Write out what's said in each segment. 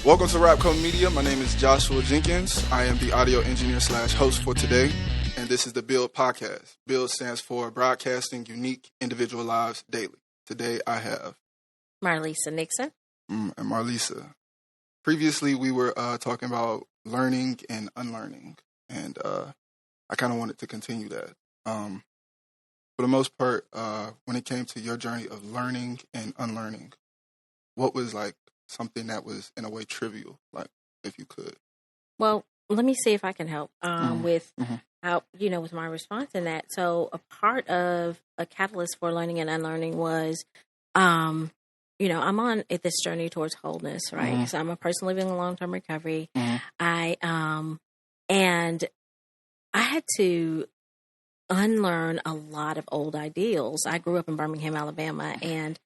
Welcome to Rapco Media. My name is Joshua Jenkins. I am the audio engineer / host for today, and this is the B.U.I.L.D Podcast. B.U.I.L.D stands for Broadcasting Unique Individual Lives Daily. Today I have Marlisa Nixon. And Marlisa. Previously we were talking about learning and unlearning, and I kind of wanted to continue that. For the most part, when it came to your journey of learning and unlearning, what was like something that was in a way trivial, like if you could? Well, let me see if I can help with how, with my response in that. So a part of a catalyst for learning and unlearning was, I'm on this journey towards wholeness, right? So I'm a person living in long-term recovery. And I had to unlearn a lot of old ideals. I grew up in Birmingham, Alabama, and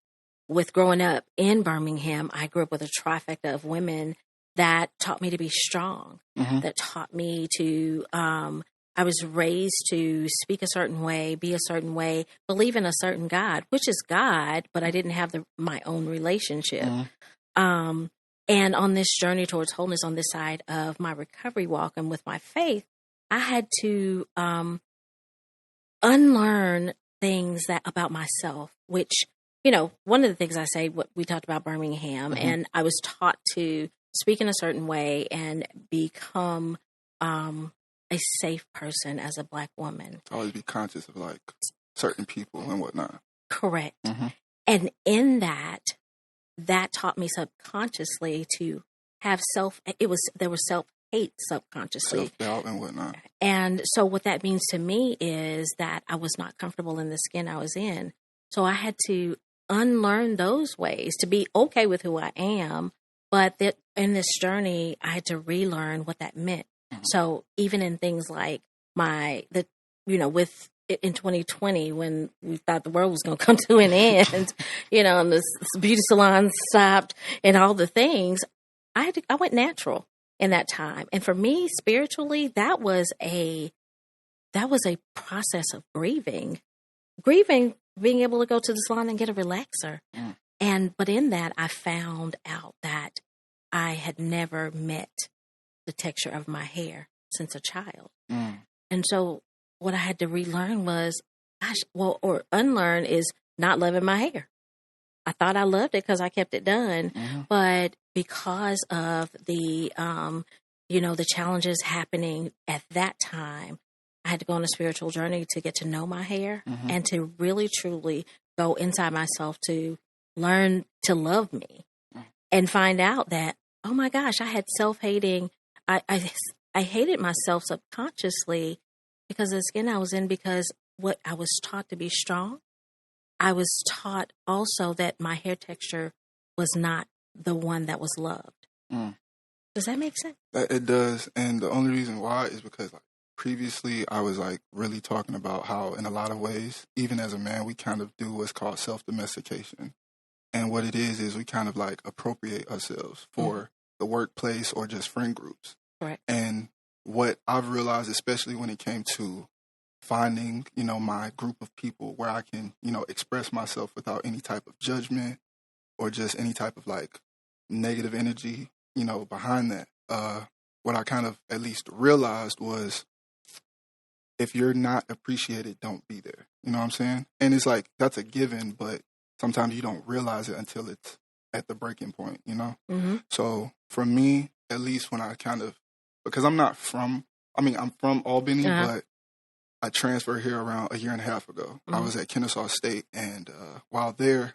with growing up in Birmingham, I grew up with a trifecta of women that taught me to be strong, that taught me to, I was raised to speak a certain way, be a certain way, believe in a certain God, which is God, but I didn't have my own relationship. And on this journey towards wholeness, on this side of my recovery walk and with my faith, I had to unlearn things about myself, which, one of the things I say, what we talked about Birmingham, and I was taught to speak in a certain way and become a safe person as a Black woman. Always be conscious of like certain people and whatnot. Correct. And in that taught me subconsciously to have there was self-hate subconsciously. Self-doubt and whatnot. And so what that means to me is that I was not comfortable in the skin I was in. So I had to unlearn those ways to be okay with who I am. But that in this journey, I had to relearn what that meant. So even in things like in 2020, when we thought the world was going to come to an end, and the beauty salon stopped and all the things, I went natural in that time. And for me, spiritually, that was a process of grieving, being able to go to the salon and get a relaxer. But in that, I found out that I had never met the texture of my hair since a child. And so what I had to relearn was, or unlearn is not loving my hair. I thought I loved it because I kept it done. But because of the, the challenges happening at that time, I had to go on a spiritual journey to get to know my hair and to really, truly go inside myself to learn to love me and find out that, oh my gosh, I had self-hating. I hated myself subconsciously because of the skin I was in, because what I was taught to be strong. I was taught also that my hair texture was not the one that was loved. Does that make sense? It does. And the only reason why is because previously I was really talking about how in a lot of ways, even as a man, we kind of do what's called self-domestication. And what it is we kind of appropriate ourselves for the workplace or just friend groups. Right. And what I've realized, especially when it came to finding, my group of people where I can, express myself without any type of judgment or just any type of negative energy, behind that. What I kind of at least realized was, if you're not appreciated, don't be there. You know what I'm saying? And it's that's a given, but sometimes you don't realize it until it's at the breaking point, So for me, at least when I because I'm from Albany, but I transferred here around a year and a half ago. I was at Kennesaw State, and while there,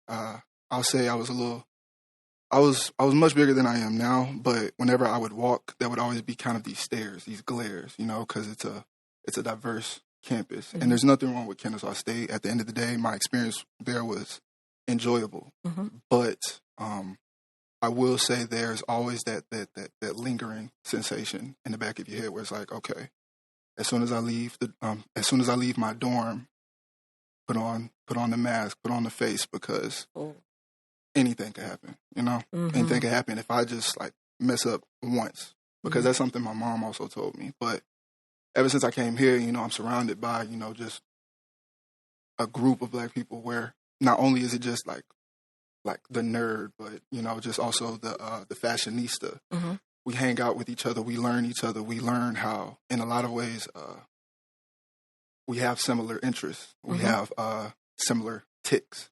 I'll say I was much bigger than I am now, but whenever I would walk, there would always be kind of these stares, these glares, because it's a diverse campus. And there's nothing wrong with Kennesaw State. At the end of the day, my experience there was enjoyable. But I will say there's always that lingering sensation in the back of your head where it's okay, as soon as I leave my dorm, put on the mask, put on the face, because anything can happen, anything can happen if I just mess up once, because that's something my mom also told me. But ever since I came here, I'm surrounded by, just a group of Black people where not only is it just like the nerd, but just also the fashionista. Mm-hmm. We hang out with each other. We learn each other. We learn how, in a lot of ways, we have similar interests. We have similar ticks.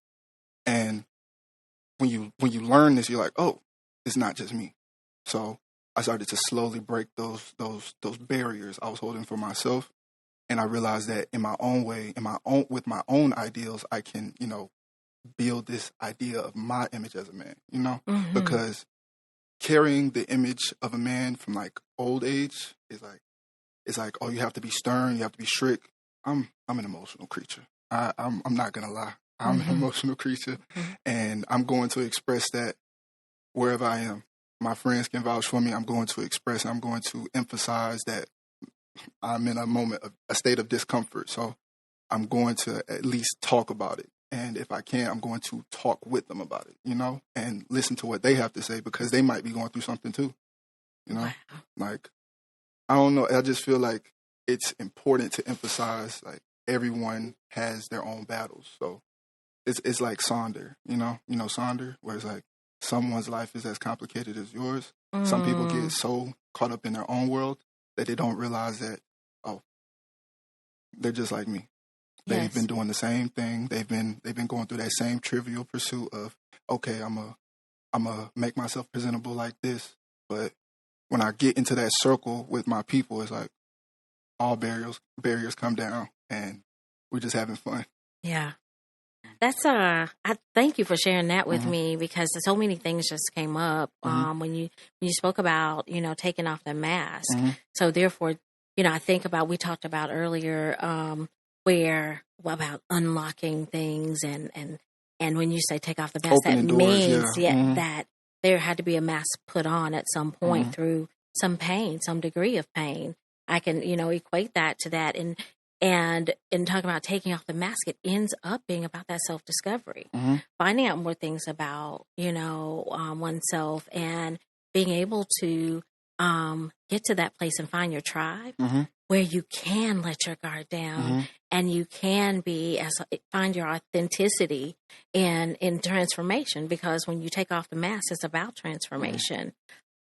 And when you learn this, you're like, oh, it's not just me. So I started to slowly break those barriers I was holding for myself, and I realized that in my own way, with my own ideals, I can build this idea of my image as a man. Because carrying the image of a man from like old age is like, oh, you have to be stern, you have to be strict. I'm an emotional creature. I'm not gonna lie. I'm an emotional creature, and I'm going to express that wherever I am. My friends can vouch for me. I'm going to express, and I'm going to emphasize that I'm in a state of discomfort. So I'm going to at least talk about it. And if I can, I'm going to talk with them about it, and listen to what they have to say, because they might be going through something too, Wow. Like, I don't know. I just feel like it's important to emphasize, like, everyone has their own battles. So it's like Sonder, Sonder, where it's like someone's life is as complicated as yours. Some people get so caught up in their own world that they don't realize that, oh, they're just like me. They've been doing the same thing. They've been going through that same trivial pursuit of, okay, I'm a make myself presentable like this. But when I get into that circle with my people, it's like all barriers come down, and we're just having fun. Yeah. That's I thank you for sharing that with me, because so many things just came up when you spoke about taking off the mask. So therefore, I think about, we talked about earlier about unlocking things, and when you say take off the mask, Opening that doors, means that there had to be a mask put on at some point through some pain, some degree of pain. I can equate that to that, and in talking about taking off the mask, it ends up being about that self-discovery, finding out more things about, oneself, and being able to get to that place and find your tribe where you can let your guard down and you can find your authenticity in transformation. Because when you take off the mask, it's about transformation.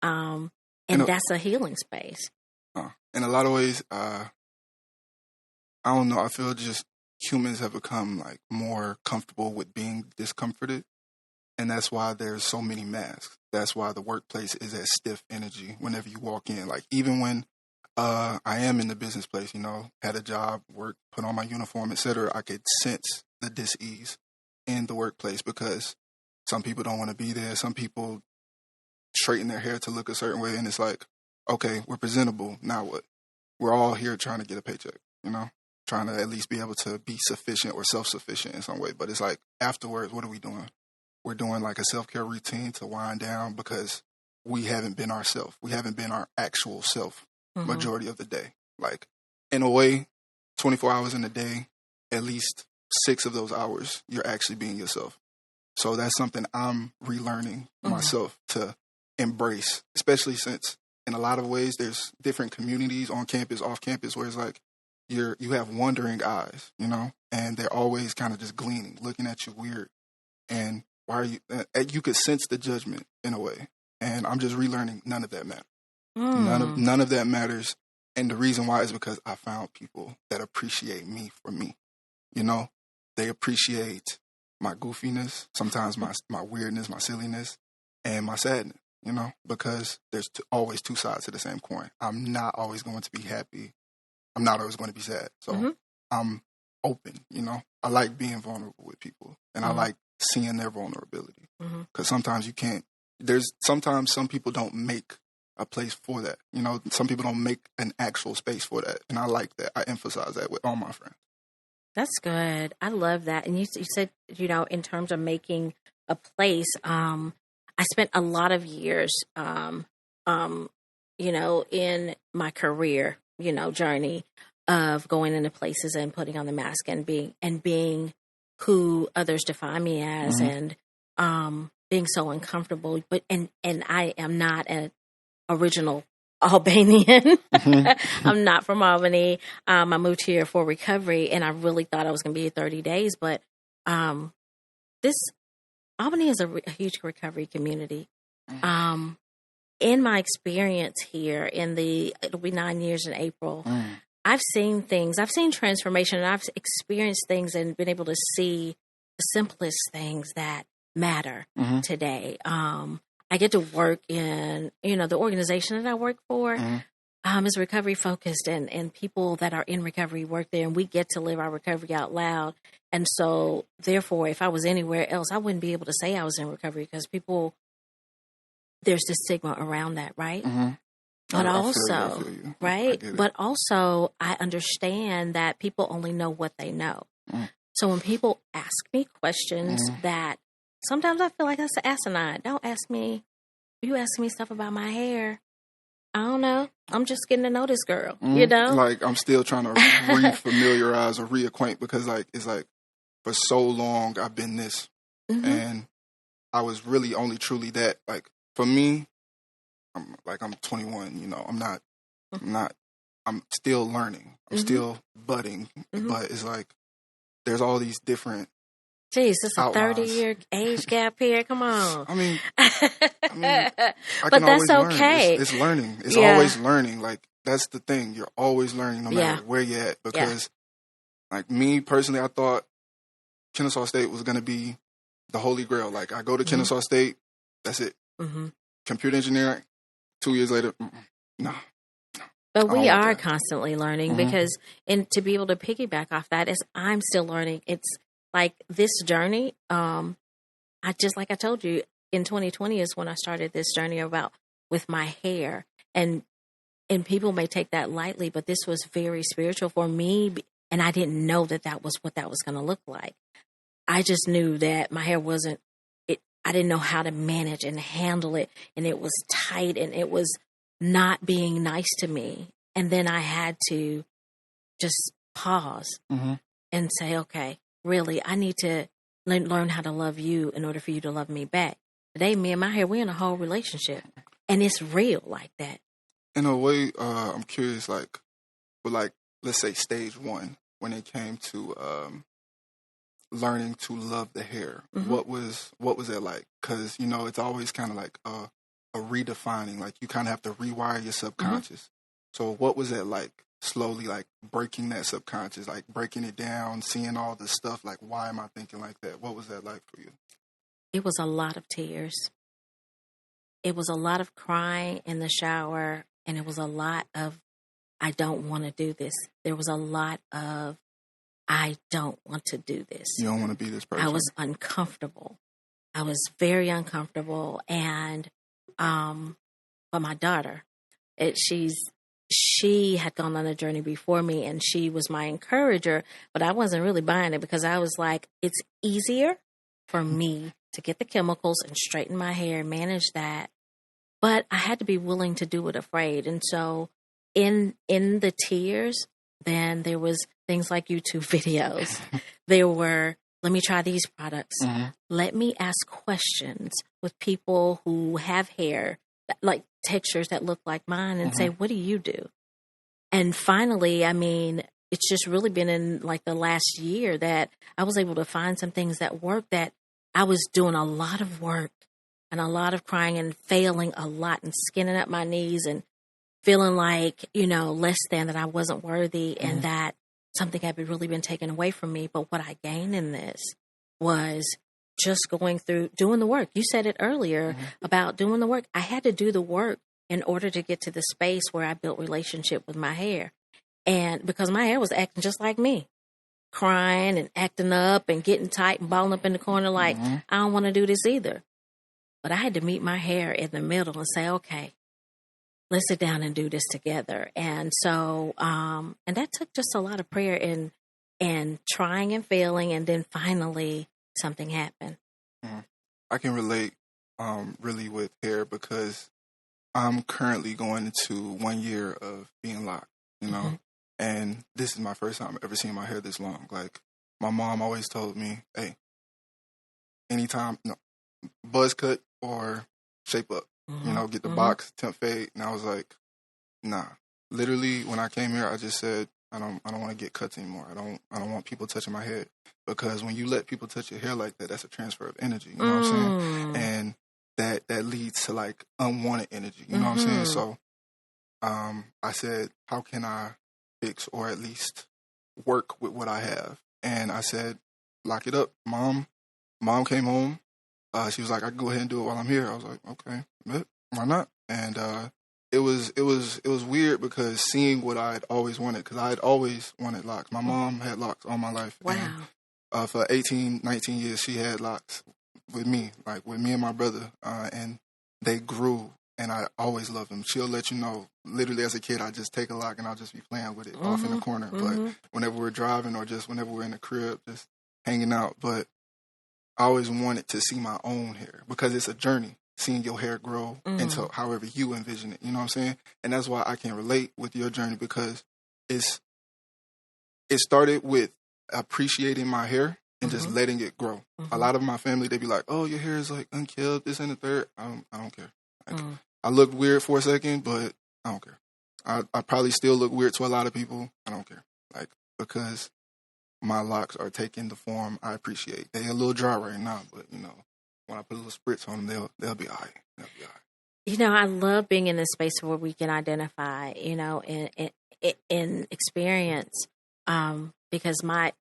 And that's a healing space. In a lot of ways, I don't know. I feel just humans have become like more comfortable with being discomforted, and that's why there's so many masks. That's why the workplace is at stiff energy whenever you walk in. Like, even when I am in the business place, had a job, work, put on my uniform, etc., I could sense the dis-ease in the workplace, because some people don't want to be there. Some people straighten their hair to look a certain way, and it's like, okay, we're presentable. Now what? We're all here trying to get a paycheck, trying to at least be able to be sufficient or self-sufficient in some way. But it's like, afterwards, what are we doing? We're doing like a self-care routine to wind down, because we haven't been ourselves. We haven't been our actual self majority of the day. Like, in a way, 24 hours in a day, at least 6 of those hours, you're actually being yourself. So that's something I'm relearning myself to embrace, especially since in a lot of ways there's different communities on campus, off campus, where it's like you have wondering eyes, and they're always kind of just gleaning, looking at you weird. And why are you could sense the judgment in a way. And I'm just relearning none of that matters. None of that matters. And the reason why is because I found people that appreciate me for me. They appreciate my goofiness, sometimes my weirdness, my silliness, and my sadness, because there's always 2 sides to the same coin. I'm not always going to be happy. I'm not always going to be sad. So I'm open, I like being vulnerable with people, and I like seeing their vulnerability, because sometimes you can't. Sometimes some people don't make a place for that. Some people don't make an actual space for that, and I like that. I emphasize that with all my friends. That's good. I love that. And you said, in terms of making a place, I spent a lot of years, in my career, journey of going into places and putting on the mask and being who others define me as, and being so uncomfortable. But and I am not an original Albanian. I'm not from Albany. I moved here for recovery, and I really thought I was going to be here 30 days. But this Albany is a huge recovery community. In my experience here, it'll be 9 years in April, I've seen things. I've seen transformation, and I've experienced things and been able to see the simplest things that matter today. I get to work in, the organization that I work for is recovery focused, and people that are in recovery work there, and we get to live our recovery out loud. And so, therefore, if I was anywhere else, I wouldn't be able to say I was in recovery because there's this stigma around that, right? But I feel you. Right? But also, I understand that people only know what they know. So when people ask me questions that sometimes I feel like that's asinine. Don't ask me. You ask me stuff about my hair. I don't know. I'm just getting to know this girl, Like, I'm still trying to refamiliarize or reacquaint because, it's like, for so long, I've been this. And I was really only truly that. Like, for me, I'm 21, I'm still learning. I'm still budding. But it's like, there's all these different Jeez, it's a 30-year age gap here. Come on. I mean, but that's okay. It's learning. It's always learning. Like, that's the thing. You're always learning no matter where you're at. Because, like, me personally, I thought Kennesaw State was going to be the holy grail. Like, I go to Kennesaw State, that's it. Computer engineering, 2 years later, no. But we are constantly learning because, and to be able to piggyback off that, is I'm still learning. It's like this journey. I told you, in 2020 is when I started this journey with my hair, and people may take that lightly, but this was very spiritual for me, and I didn't know that was what that was going to look like. I just knew that my hair wasn't. I didn't know how to manage and handle it, and it was tight, and it was not being nice to me. And then I had to just pause and say, okay, really, I need to learn how to love you in order for you to love me back. Today, me and my hair, we're in a whole relationship, and it's real like that. In a way, I'm curious, let's say stage one, when it came to learning to love the hair, what was it like? Because, it's always kind of like a redefining, like you kind of have to rewire your subconscious. So what was it like, slowly, like breaking that subconscious, like breaking it down, seeing all this stuff, like, why am I thinking like that? What was that like for you? It was a lot of tears. It was a lot of crying in the shower, and it was a lot of, I don't want to do this. There was a lot of, I don't want to do this. You don't want to be this person. I was uncomfortable. I was very uncomfortable. And, but my daughter, she had gone on a journey before me, and she was my encourager, but I wasn't really buying it because I was like, it's easier for me to get the chemicals and straighten my hair, manage that. But I had to be willing to do it afraid. And so in the tears, then there was things like YouTube videos. There were, let me try these products. Let me ask questions with people who have hair, like textures that look like mine, and say, what do you do? And finally, I mean, it's just really been in like the last year that I was able to find some things that work, that I was doing a lot of work and a lot of crying and failing a lot and skinning up my knees and feeling like, less than, that I wasn't worthy and that something had really been taken away from me. But what I gained in this was just going through, doing the work. You said it earlier about doing the work. I had to do the work in order to get to the space where I built relationship with my hair. And because my hair was acting just like me, crying and acting up and getting tight and balling up in the corner like, I don't want to do this either. But I had to meet my hair in the middle and say, okay, let's sit down and do this together. And so, and that took just a lot of prayer and trying and failing. And then finally something happened. I can relate really with hair because I'm currently going into 1 year of being locked, and this is my first time ever seeing my hair this long. Like, my mom always told me, hey, anytime, buzz cut or shape up, get the box, temp fade. And I was like, nah. Literally, when I came here, I just said, I don't want to get cuts anymore. I don't want people touching my head, because when you let people touch your hair like that, that's a transfer of energy. You know what I'm saying? And that leads to like unwanted energy. You know what I'm saying? So I said, how can I fix or at least work with what I have? And I said, lock it up. Mom came home. She was like, I can go ahead and do it while I'm here. I was like, okay, but why not? And it was weird, because seeing what I had always wanted, because I had always wanted locks. My mom had locks all my life. Wow. And for 18, 19 years, she had locks with me and my brother, and they grew. And I always loved them. She'll let you know, literally as a kid, I just take a lock and I'll just be playing with it off in the corner. But whenever we're driving or just whenever we're in the crib, just hanging out. But I always wanted to see my own hair, because it's a journey, seeing your hair grow into however you envision it. You know what I'm saying? And that's why I can relate with your journey, because it started with appreciating my hair and just letting it grow. A lot of my family, they be like, oh, your hair is like unkilled, this and the third. I don't care. Like, I looked weird for a second, but I don't care. I probably still look weird to a lot of people. I don't care. Like, because my locks are taking the form I appreciate. They're a little dry right now, but, you know, when I put a little spritz on them, they'll be all right. They'll be all right. You know, I love being in a space where we can identify, you know, in experience, because my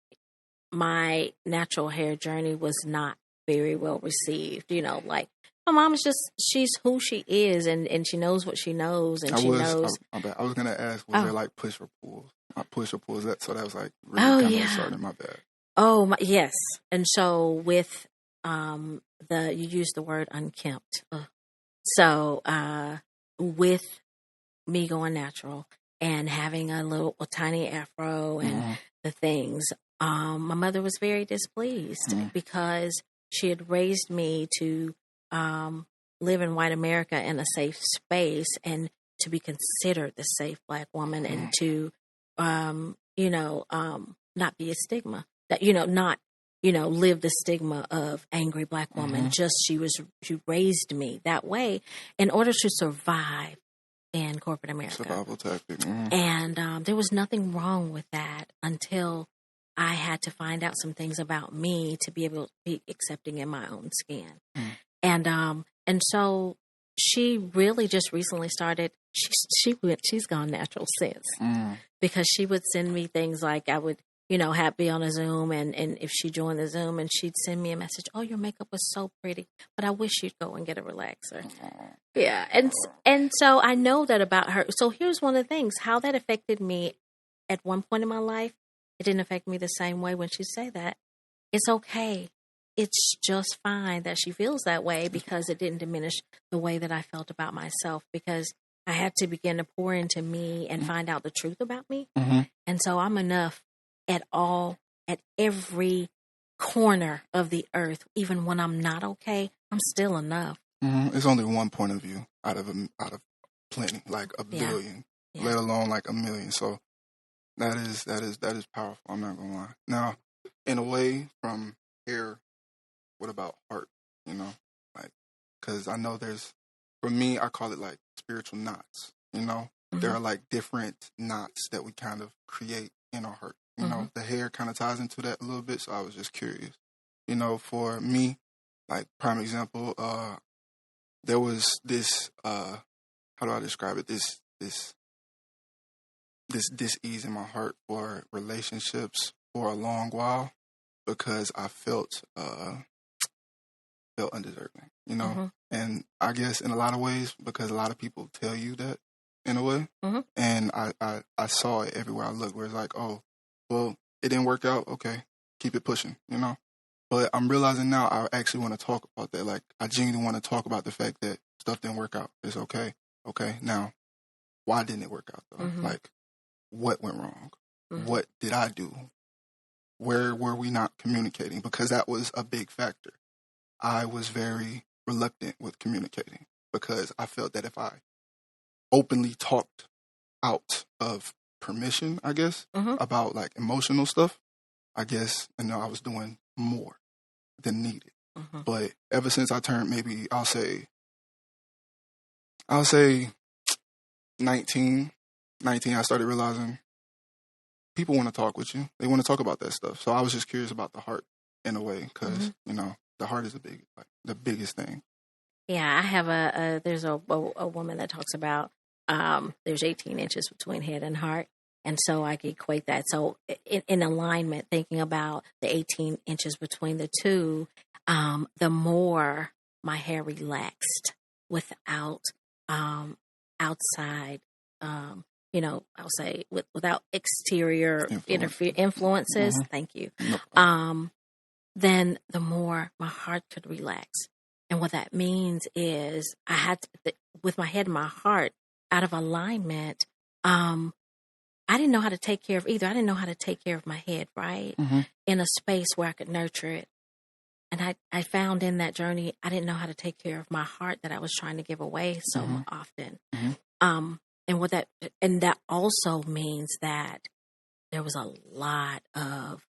natural hair journey was not very well received. You know, like, my mom is she's who she is, and she knows what she knows, and knows. I was going to ask, was there like push or pulls? Push or pulls, so that was like really kind of starting, my bad. Oh, yes. And so with you used the word unkempt. So with me going natural and having a tiny afro and the things, my mother was very displeased because she had raised me to live in white America in a safe space and to be considered the safe Black woman and to, not be a stigma that, not, live the stigma of angry Black woman. Just she raised me that way in order to survive in corporate America. Survival tactic. And there was nothing wrong with that until I had to find out some things about me to be able to be accepting in my own skin. And so she really just recently started, she's gone natural since, because she would send me things like I would, be on a Zoom and if she joined the Zoom and she'd send me a message, oh, your makeup was so pretty, but I wish you'd go and get a relaxer. Yeah. And so I know that about her. So here's one of the things, how that affected me at one point in my life. It didn't affect me the same way when she said that. It's okay. It's just fine that she feels that way, because it didn't diminish the way that I felt about myself, because I had to begin to pour into me and find out the truth about me. And so I'm enough at every corner of the earth. Even when I'm not okay, I'm still enough. It's only one point of view out of plenty, like a billion, let alone like a million. So that is powerful. I'm not gonna lie. Now, in a way, from hair, what about heart? Like, because I know for me, I call it like spiritual knots. There are like different knots that we kind of create in our heart. The hair kind of ties into that a little bit. So I was just curious. For me, like prime example, there was this. How do I describe it? This dis-ease in my heart for relationships for a long while, because I felt undeserving, and I guess in a lot of ways, because a lot of people tell you that in a way, and I saw it everywhere I looked, where it's like, oh, well, it didn't work out, okay, keep it pushing, but I'm realizing now I actually want to talk about that. Like, I genuinely want to talk about the fact that stuff didn't work out. It's okay, now why didn't it work out though? Like, what went wrong? What did I do? Where were we not communicating? Because that was a big factor. I was very reluctant with communicating, because I felt that if I openly talked out of permission, I guess, about like emotional stuff, I guess, I was doing more than needed. But ever since I turned, maybe I'll say 19, I started realizing people want to talk with you. They want to talk about that stuff. So I was just curious about the heart in a way, because the heart is the biggest thing. Yeah, I have there's a woman that talks about there's 18 inches between head and heart. And so I could equate that. So in alignment, thinking about the 18 inches between the two, the more my hair relaxed without outside, I'll say without exterior influences. Mm-hmm. Thank you. Then the more my heart could relax. And what that means is I had to, with my head and my heart out of alignment, I didn't know how to take care of either. I didn't know how to take care of my head, right? Mm-hmm. In a space where I could nurture it. And I found in that journey, I didn't know how to take care of my heart that I was trying to give away so often. Mm-hmm. And that also means that there was a lot of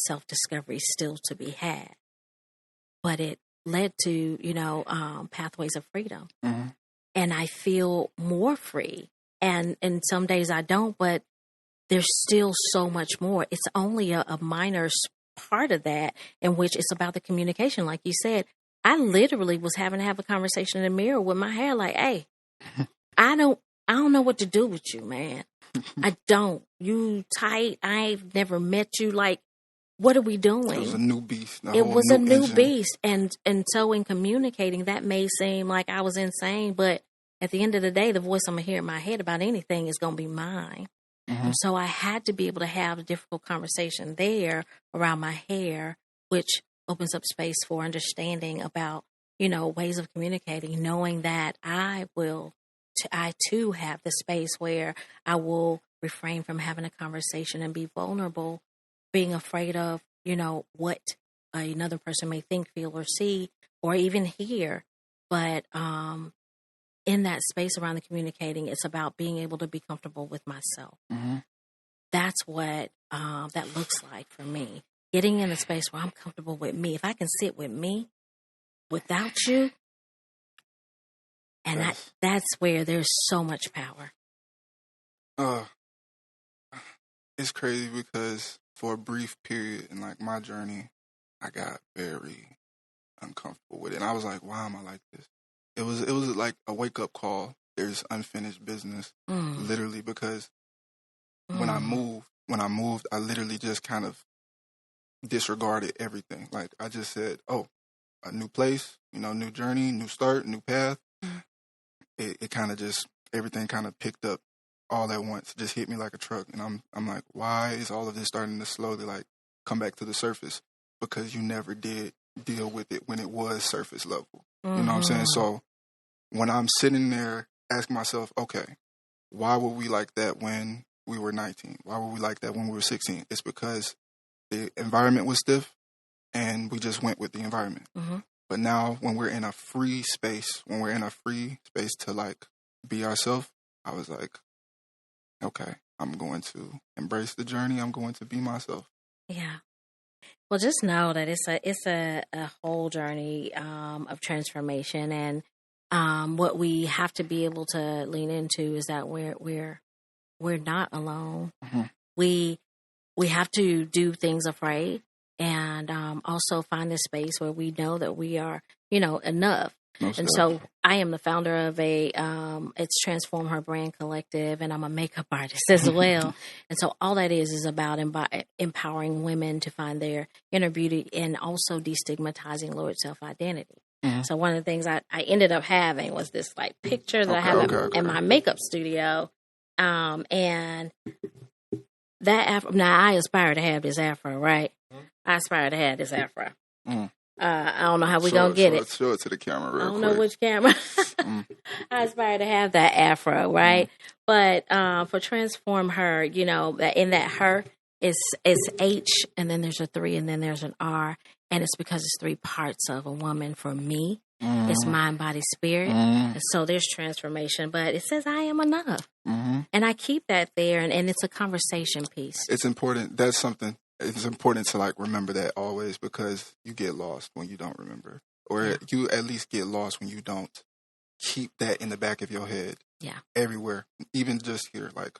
self-discovery still to be had. But it led to, pathways of freedom. Mm-hmm. And I feel more free. And some days I don't, but there's still so much more. It's only a minor part of that in which it's about the communication. Like you said, I literally was having to have a conversation in the mirror with my hair like, hey, I don't know what to do with you, man. I don't. You tight. I've never met you. Like, what are we doing? It was a new beast. It was a new beast. And so in communicating, that may seem like I was insane, but at the end of the day, the voice I'm going to hear in my head about anything is going to be mine. Mm-hmm. And so I had to be able to have a difficult conversation there around my hair, which opens up space for understanding about, ways of communicating, knowing that I too have the space where I will refrain from having a conversation and be vulnerable, being afraid of, what another person may think, feel, or see, or even hear. But, in that space around the communicating, it's about being able to be comfortable with myself. Mm-hmm. That's what that looks like for me. Getting in a space where I'm comfortable with me. If I can sit with me without you, and that's where there's so much power. It's crazy because for a brief period in like my journey, I got very uncomfortable with it. And I was like, why am I like this? It was like a wake-up call. There's unfinished business, literally, because when I moved, I literally just kind of disregarded everything. Like, I just said, oh, a new place, new journey, new start, new path. It kind of just, everything kind of picked up all at once, just hit me like a truck. And I'm like, why is all of this starting to slowly, like, come back to the surface? Because you never did deal with it when it was surface level. You know what I'm saying? So when I'm sitting there asking myself, okay, why were we like that when we were 19? Why were we like that when we were 16? It's because the environment was stiff and we just went with the environment. Mm-hmm. But now when we're in a free space, to like be ourselves, I was like, okay, I'm going to embrace the journey. I'm going to be myself. Yeah. Well, just know that it's a whole journey of transformation, and what we have to be able to lean into is that we're not alone. Mm-hmm. We have to do things afraid, and also find a space where we know that we are, enough. So I am the founder of it's Transform Her Brand Collective, and I'm a makeup artist as well. And so all that is about empowering women to find their inner beauty and also destigmatizing lowered self-identity. Mm-hmm. So one of the things I ended up having was this like picture that I have in my makeup studio. And that afro, now I aspire to have this afro, right? Mm-hmm. I aspire to have this afro. Mm-hmm. I don't know how we're going to get it. Show it to the camera real quick. I don't know which camera. I aspire to have that afro, right? But for Transform Her, that in that her, it's H, and then there's a 3, and then there's an R. And it's because it's 3 parts of a woman for me. Mm-hmm. It's mind, body, spirit. Mm-hmm. And so there's transformation. But it says I am enough. Mm-hmm. And I keep that there, and it's a conversation piece. It's important. That's something. It's important to like remember that always, because you get lost when you don't remember, or you at least get lost when you don't keep that in the back of your head. Yeah. Everywhere, even just here. Like,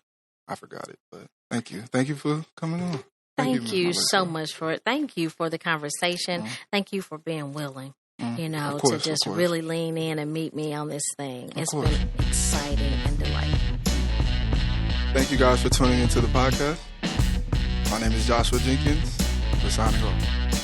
I forgot it, but thank you. Thank you for coming on. Thank you so much for it. Thank you for the conversation. Thank you for being willing, to just really lean in and meet me on this thing. It's been exciting and delightful. Thank you guys for tuning into the podcast. My name is Joshua Jenkins. We're signing off.